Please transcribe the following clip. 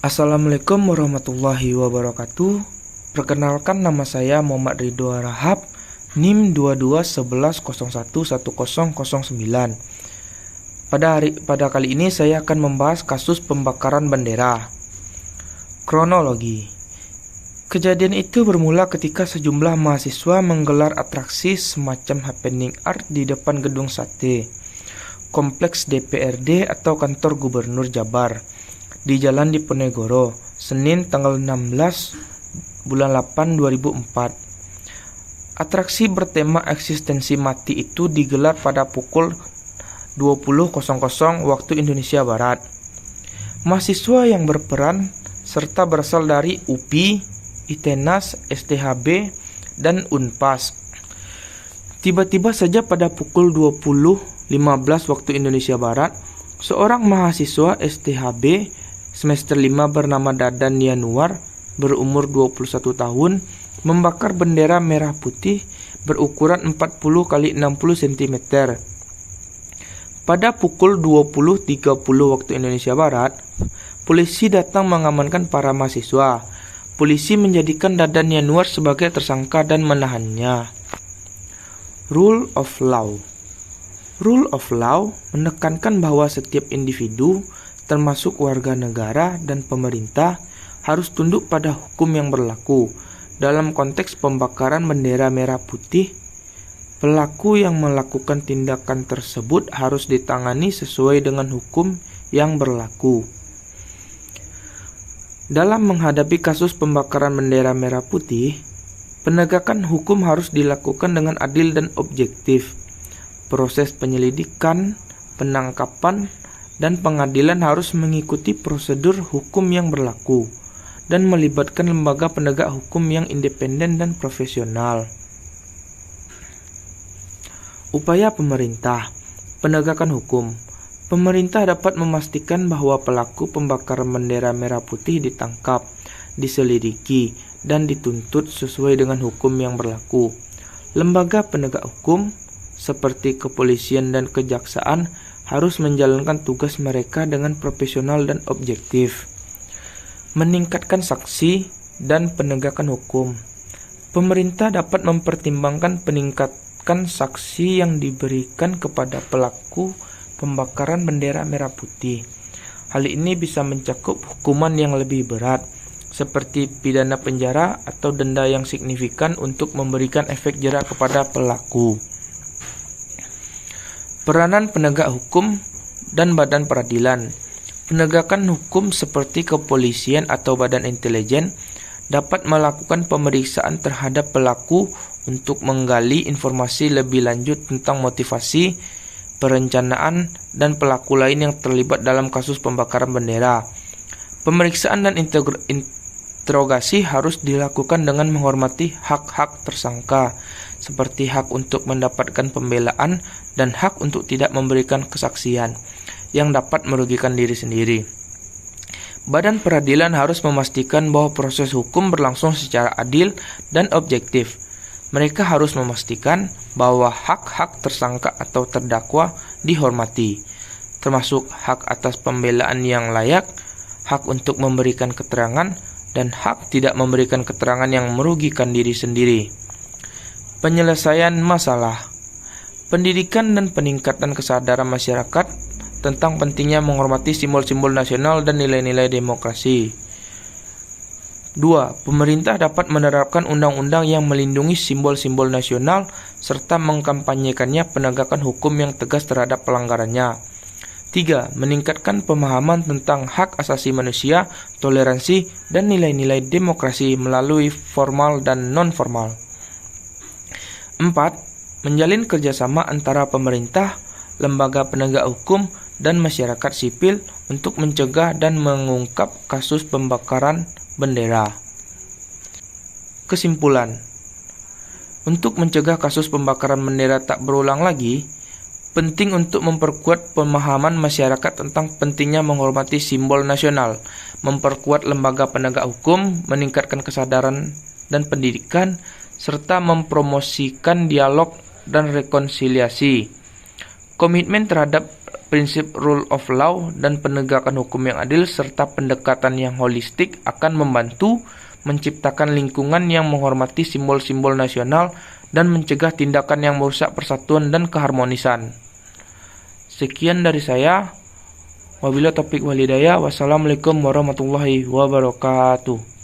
Assalamualaikum warahmatullahi wabarakatuh. Perkenalkan, nama saya Muhammad Ridho Rahab, NIM 2211011009. Pada kali ini saya akan membahas kasus pembakaran bendera. Kronologi. Kejadian itu bermula ketika sejumlah mahasiswa menggelar atraksi semacam happening art di depan gedung sate, kompleks DPRD atau kantor Gubernur Jabar, di Jalan Diponegoro, Senin tanggal 16 bulan 8 2004. Atraksi bertema eksistensi mati itu digelar pada pukul 20.00 waktu Indonesia Barat. Mahasiswa yang berperan serta berasal dari UPI, ITENAS, STHB, dan UNPAS. Tiba-tiba saja pada pukul 20.15 waktu Indonesia Barat, seorang mahasiswa STHB semester 5 bernama Dadan Yanuar berumur 21 tahun membakar bendera merah putih berukuran 40 x 60 cm. Pada pukul 20.30 waktu Indonesia Barat, polisi datang mengamankan para mahasiswa. Polisi menjadikan Dadan Yanuar sebagai tersangka dan menahannya. Rule of Law. Rule of Law menekankan bahwa setiap individu, termasuk warga negara dan pemerintah, harus tunduk pada hukum yang berlaku. Dalam konteks pembakaran bendera merah putih, pelaku yang melakukan tindakan tersebut harus ditangani sesuai dengan hukum yang berlaku. Dalam menghadapi kasus pembakaran bendera merah putih, penegakan hukum harus dilakukan dengan adil dan objektif. Proses penyelidikan, penangkapan, dan pengadilan harus mengikuti prosedur hukum yang berlaku dan melibatkan lembaga penegak hukum yang independen dan profesional. Upaya pemerintah, penegakan hukum. Pemerintah dapat memastikan bahwa pelaku pembakaran bendera merah putih ditangkap, diselidiki, dan dituntut sesuai dengan hukum yang berlaku. Lembaga penegak hukum seperti kepolisian dan kejaksaan harus menjalankan tugas mereka dengan profesional dan objektif. Meningkatkan saksi dan penegakan hukum. Pemerintah dapat mempertimbangkan peningkatan saksi yang diberikan kepada pelaku pembakaran bendera merah putih. Hal ini bisa mencakup hukuman yang lebih berat, seperti pidana penjara atau denda yang signifikan untuk memberikan efek jera kepada pelaku. Peranan penegak hukum dan badan peradilan. Penegakan hukum seperti kepolisian atau badan intelijen dapat melakukan pemeriksaan terhadap pelaku untuk menggali informasi lebih lanjut tentang motivasi, perencanaan, dan pelaku lain yang terlibat dalam kasus pembakaran bendera. Pemeriksaan dan interogasi harus dilakukan dengan menghormati hak-hak tersangka, seperti hak untuk mendapatkan pembelaan dan hak untuk tidak memberikan kesaksian yang dapat merugikan diri sendiri. Badan peradilan harus memastikan bahwa proses hukum berlangsung secara adil dan objektif. Mereka harus memastikan bahwa hak-hak tersangka atau terdakwa dihormati, termasuk hak atas pembelaan yang layak, hak untuk memberikan keterangan, dan hak tidak memberikan keterangan yang merugikan diri sendiri. Penyelesaian masalah. Pendidikan dan peningkatan kesadaran masyarakat tentang pentingnya menghormati simbol-simbol nasional dan nilai-nilai demokrasi. 2. Pemerintah dapat menerapkan undang-undang yang melindungi simbol-simbol nasional serta mengkampanyekannya penegakan hukum yang tegas terhadap pelanggarannya. 3. Meningkatkan pemahaman tentang hak asasi manusia, toleransi, dan nilai-nilai demokrasi melalui formal dan non-formal. 4. Menjalin kerjasama antara pemerintah, lembaga penegak hukum, dan masyarakat sipil untuk mencegah dan mengungkap kasus pembakaran bendera. Kesimpulan. Untuk mencegah kasus pembakaran bendera tak berulang lagi, penting untuk memperkuat pemahaman masyarakat tentang pentingnya menghormati simbol nasional, memperkuat lembaga penegak hukum, meningkatkan kesadaran dan pendidikan, serta mempromosikan dialog dan rekonsiliasi. Komitmen terhadap prinsip rule of law dan penegakan hukum yang adil serta pendekatan yang holistik akan membantu menciptakan lingkungan yang menghormati simbol-simbol nasional dan mencegah tindakan yang merusak persatuan dan keharmonisan. Sekian dari saya. Wabillahi taufiq wal hidayah. Wassalamualaikum warahmatullahi wabarakatuh.